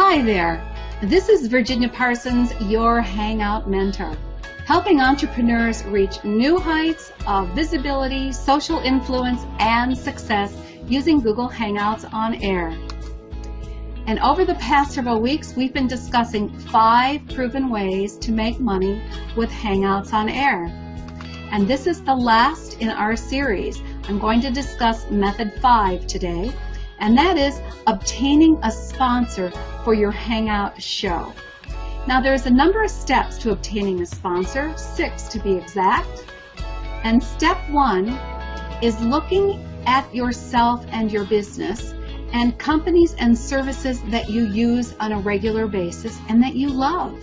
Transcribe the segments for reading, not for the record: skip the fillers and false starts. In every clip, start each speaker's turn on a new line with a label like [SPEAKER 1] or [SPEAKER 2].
[SPEAKER 1] Hi there, this is Virginia Parsons, your Hangout mentor, helping entrepreneurs reach new heights of visibility, social influence, and success using Google Hangouts On Air. And over the past several weeks, we've been discussing 5 proven ways to make money with Hangouts On Air. And this is the last in our series. I'm going to discuss method 5 today, and that is obtaining a sponsor for your Hangout show. Now there's a number of steps to obtaining a sponsor, 6 to be exact. And step 1 is looking at yourself and your business and companies and services that you use on a regular basis and that you love.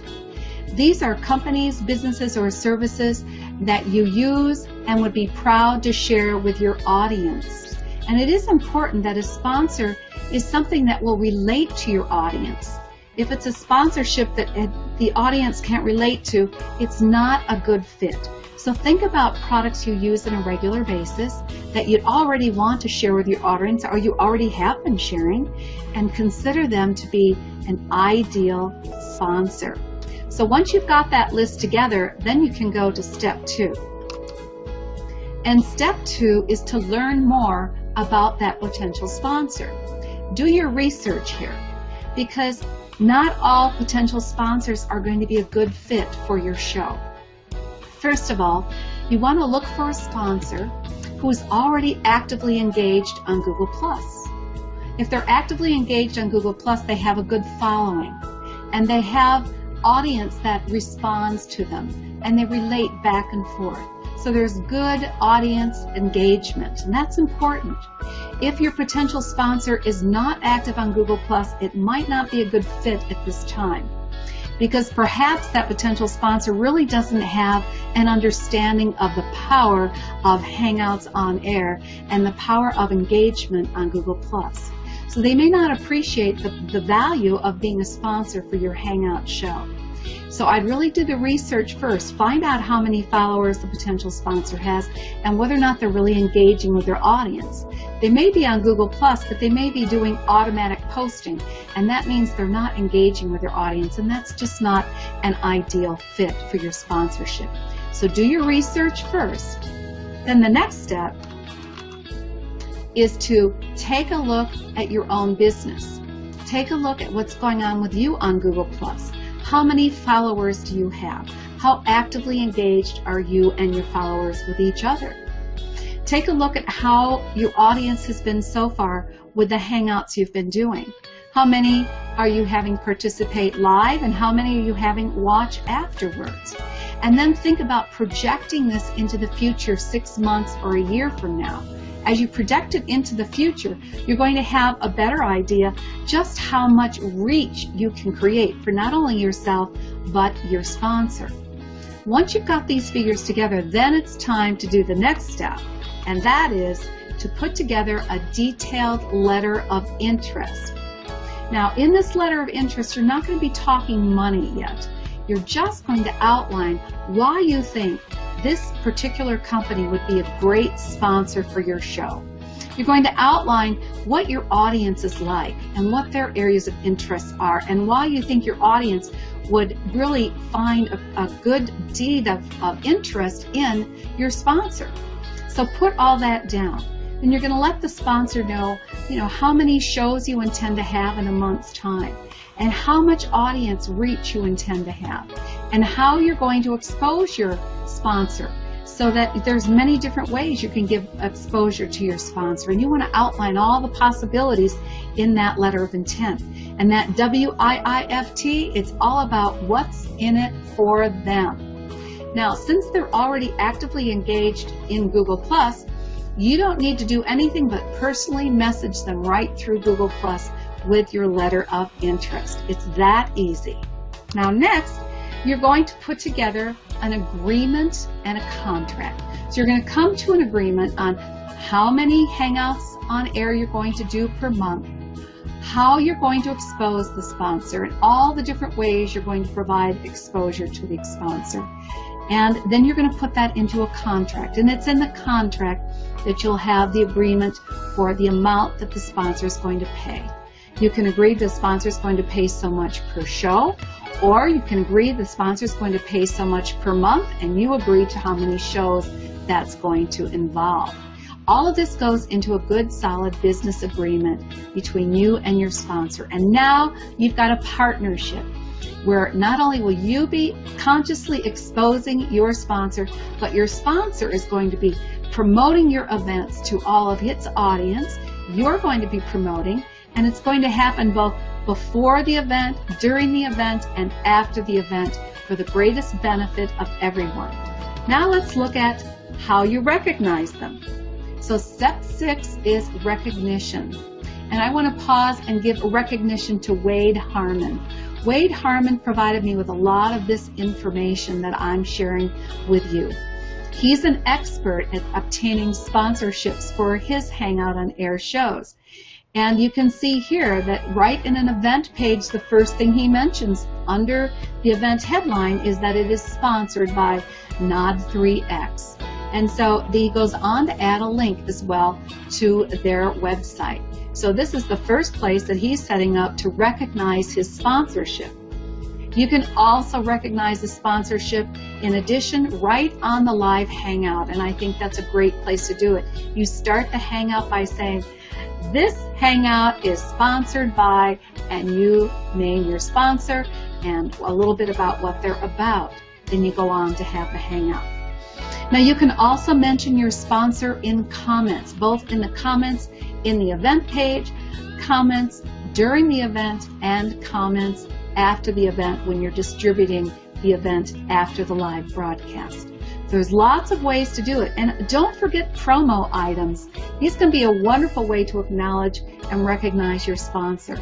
[SPEAKER 1] These are companies, businesses, or services that you use and would be proud to share with your audience. And it is important that a sponsor is something that will relate to your audience. If it's a sponsorship that the audience can't relate to, it's not a good fit. So think about products you use on a regular basis that you'd already want to share with your audience or you already have been sharing, and consider them to be an ideal sponsor. So once you've got that list together, then you can go to step 2. And step 2 is to learn more about that potential sponsor. Do your research here, because not all potential sponsors are going to be a good fit for your show. First of all, you want to look for a sponsor who is already actively engaged on Google+. If they're actively engaged on Google+, they have a good following, and they have audience that responds to them, and they relate back and forth. So there's good audience engagement, and that's important. If your potential sponsor is not active on Google+, it might not be a good fit at this time, because perhaps that potential sponsor really doesn't have an understanding of the power of Hangouts On Air and the power of engagement on Google+. So they may not appreciate the value of being a sponsor for your Hangout show. So I'd really do the research first. Find out how many followers the potential sponsor has and whether or not they're really engaging with their audience. They may be on Google+, but they may be doing automatic posting, and that means they're not engaging with their audience, and that's just not an ideal fit for your sponsorship. So do your research first. Then the next step is to take a look at your own business. Take a look at what's going on with you on Google+. How many followers do you have? How actively engaged are you and your followers with each other? Take a look at how your audience has been so far with the Hangouts you've been doing. How many are you having participate live, and how many are you having watch afterwards? And then think about projecting this into the future 6 months or a year from now. As you project it into the future, you're going to have a better idea just how much reach you can create for not only yourself, but your sponsor. Once you've got these figures together, then it's time to do the next step, and that is to put together a detailed letter of interest. Now, in this letter of interest, you're not going to be talking money yet. You're just going to outline why you think this particular company would be a great sponsor for your show. You're going to outline what your audience is like and what their areas of interest are, and why you think your audience would really find a good deed of interest in your sponsor. So put all that down. And you're going to let the sponsor know, how many shows you intend to have in a month's time, and how much audience reach you intend to have, and how you're going to expose your sponsor, so that there's many different ways you can give exposure to your sponsor. And you want to outline all the possibilities in that letter of intent. And that WIIFT, it's all about what's in it for them. Now, since they're already actively engaged in Google+, you don't need to do anything but personally message them right through Google+ with your letter of interest. It's that easy. Now next, you're going to put together an agreement and a contract. So you're going to come to an agreement on how many Hangouts On Air you're going to do per month, how you're going to expose the sponsor, and all the different ways you're going to provide exposure to the sponsor. And then you're going to put that into a contract, and it's in the contract that you'll have the agreement for the amount that the sponsor is going to pay. You can agree the sponsor is going to pay so much per show, or you can agree the sponsor is going to pay so much per month, and you agree to how many shows that's going to involve. All of this goes into a good, solid business agreement between you and your sponsor. And now you've got a partnership where not only will you be consciously exposing your sponsor, but your sponsor is going to be promoting your events to all of its audience. You're going to be promoting, and it's going to happen both before the event, during the event, and after the event for the greatest benefit of everyone. Now let's look at how you recognize them. So step 6 is recognition. And I want to pause and give recognition to Wade Harmon. Wade Harmon provided me with a lot of this information that I'm sharing with you. He's an expert at obtaining sponsorships for his Hangout on Air shows. And you can see here that right in an event page, the first thing he mentions under the event headline is that it is sponsored by Nod3X. And so he goes on to add a link as well to their website. So this is the first place that he's setting up to recognize his sponsorship. You can also recognize the sponsorship in addition right on the live Hangout, and I think that's a great place to do it. You start the Hangout by saying, this Hangout is sponsored by, and you name your sponsor and a little bit about what they're about. Then you go on to have the Hangout. Now you can also mention your sponsor in comments, both in the comments in the event page, comments during the event, and comments after the event when you're distributing the event after the live broadcast. There's lots of ways to do it. And don't forget promo items. These can be a wonderful way to acknowledge and recognize your sponsor.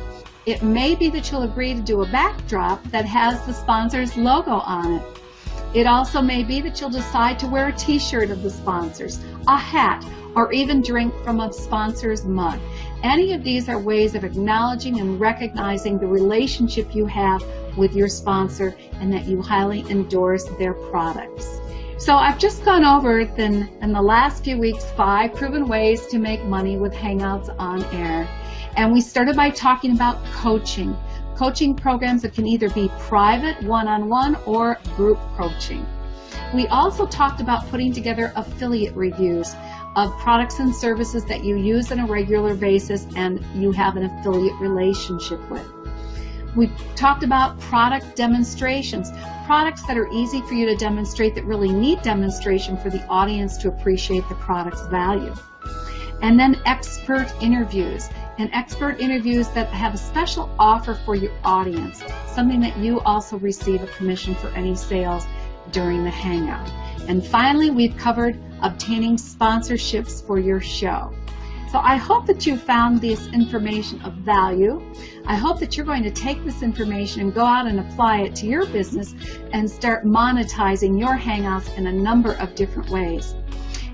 [SPEAKER 1] It may be that you'll agree to do a backdrop that has the sponsor's logo on it. It also may be that you'll decide to wear a t-shirt of the sponsors, a hat, or even drink from a sponsor's mug. Any of these are ways of acknowledging and recognizing the relationship you have with your sponsor and that you highly endorse their products. So I've just gone over in the last few weeks 5 proven ways to make money with Hangouts on Air. And we started by talking about coaching. Coaching programs that can either be private, one-on-one, or group coaching. We also talked about putting together affiliate reviews of products and services that you use on a regular basis and you have an affiliate relationship with. We talked about product demonstrations, products that are easy for you to demonstrate that really need demonstration for the audience to appreciate the product's value. And then expert interviews. And expert interviews that have a special offer for your audience, something that you also receive a commission for any sales during the Hangout. And finally, we've covered obtaining sponsorships for your show. So I hope that you found this information of value. I hope that you're going to take this information and go out and apply it to your business and start monetizing your Hangouts in a number of different ways.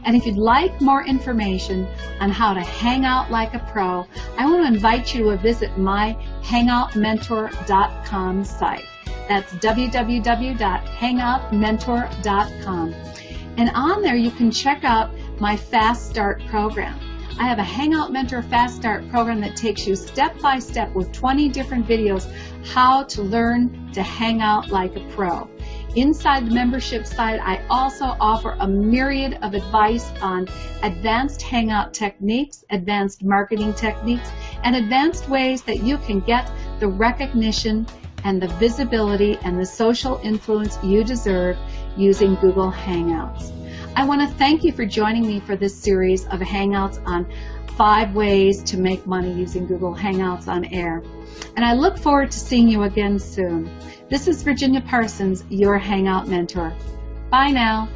[SPEAKER 1] And if you'd like more information on how to hang out like a pro, I want to invite you to visit my hangoutmentor.com site. That's www.hangoutmentor.com. And on there you can check out my Fast Start program. I have a Hangout Mentor Fast Start program that takes you step by step with 20 different videos how to learn to hang out like a pro. Inside the membership site, I also offer a myriad of advice on advanced Hangout techniques, advanced marketing techniques, and advanced ways that you can get the recognition and the visibility and the social influence you deserve using Google Hangouts. I want to thank you for joining me for this series of Hangouts on 5 ways to make money using Google Hangouts on Air. And I look forward to seeing you again soon. This is Virginia Parsons, your Hangout Mentor. Bye now.